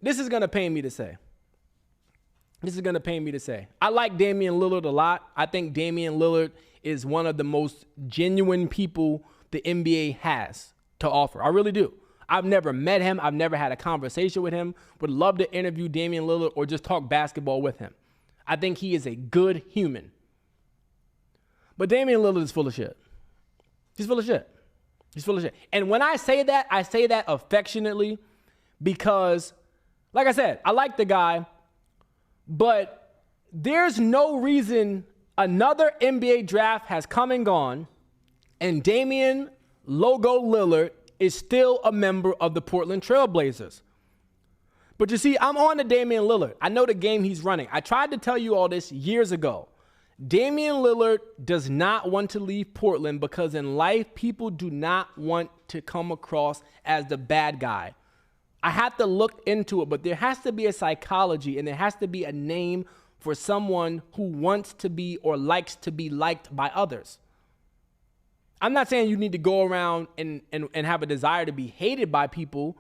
this is going to pain me to say. This is going to pain me to say. I like Damian Lillard a lot. I think Damian Lillard is one of the most genuine people the NBA has to offer. I really do. I've never met him. I've never had a conversation with him. Would love to interview Damian Lillard or just talk basketball with him. I think he is a good human. But Damian Lillard is full of shit. He's full of shit. He's full of shit. And when I say that affectionately because, like I said, I like the guy, but there's no reason another NBA draft has come and gone and Damian Logo Lillard is still a member of the Portland Trail Blazers. But you see, I'm on to Damian Lillard. I know the game he's running. I tried to tell you all this years ago. Damian Lillard does not want to leave Portland because in life, people do not want to come across as the bad guy. I have to look into it, but there has to be a psychology and there has to be a name for someone who wants to be or likes to be liked by others. I'm not saying you need to go around and have a desire to be hated by people,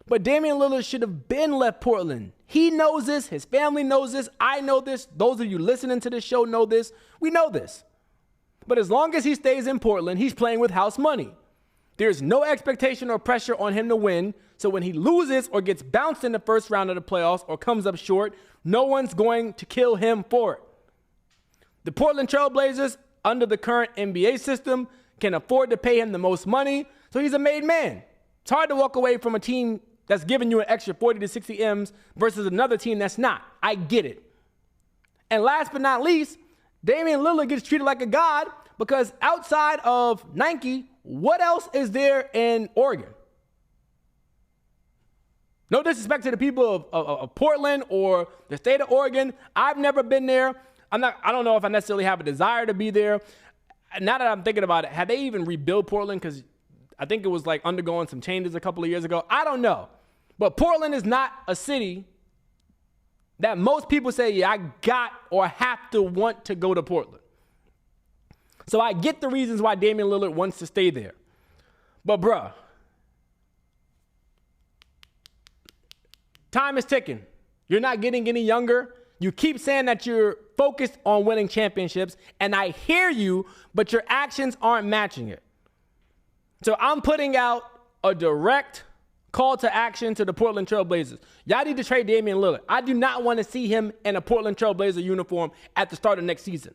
but Damian Lillard should have been left Portland. He knows this. His family knows this. I know this. Those of you listening to this show know this. We know this. But as long as he stays in Portland, he's playing with house money. There's no expectation or pressure on him to win. So when he loses or gets bounced in the first round of the playoffs or comes up short, no one's going to kill him for it. The Portland Trail Blazers, under the current NBA system, can afford to pay him the most money. So he's a made man. It's hard to walk away from a team that's giving you an extra 40 to 60 M's versus another team that's not. I get it. And last but not least, Damian Lillard gets treated like a god because outside of Nike, what else is there in Oregon? No disrespect to the people of Portland or the state of Oregon. I've never been there. I don't know if I necessarily have a desire to be there. Now that I'm thinking about it, have they even rebuilt Portland? Because I think it was like undergoing some changes a couple of years ago. I don't know. But Portland is not a city that most people say, yeah, I got or have to want to go to Portland. So I get the reasons why Damian Lillard wants to stay there. But bruh, time is ticking. You're not getting any younger. You keep saying that you're focused on winning championships, and I hear you, but your actions aren't matching it. So I'm putting out a direct call to action to the Portland Trail Blazers. Y'all need to trade Damian Lillard. I do not want to see him in a Portland Trail Blazer uniform at the start of next season.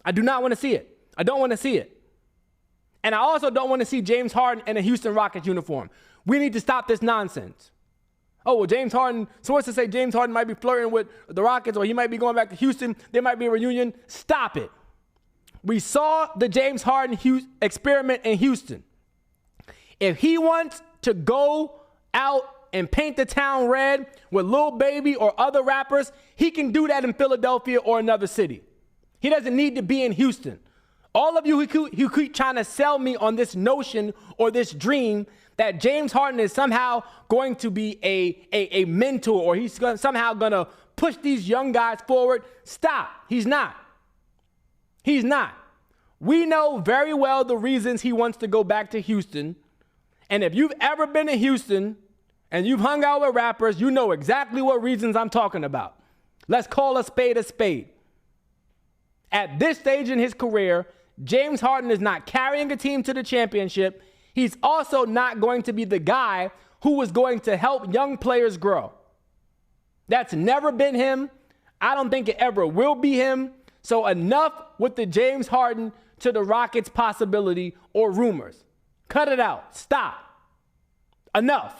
I do not want to see it. I don't want to see it. And I also don't want to see James Harden in a Houston Rockets uniform. We need to stop this nonsense. Oh, well, James Harden, sources say James Harden might be flirting with the Rockets or he might be going back to Houston. There might be a reunion. Stop it. We saw the James Harden experiment in Houston. If he wants to go out and paint the town red with Lil Baby or other rappers, he can do that in Philadelphia or another city. He doesn't need to be in Houston. All of you who keep trying to sell me on this notion or this dream that James Harden is somehow going to be a mentor or he's somehow going to push these young guys forward, stop. He's not. He's not. We know very well the reasons he wants to go back to Houston. And if you've ever been to Houston and you've hung out with rappers, you know exactly what reasons I'm talking about. Let's call a spade a spade. At this stage in his career, James Harden is not carrying a team to the championship. He's also not going to be the guy who is going to help young players grow. That's never been him. I don't think it ever will be him. So enough with the James Harden to the Rockets possibility or rumors. Cut it out. Stop. Enough.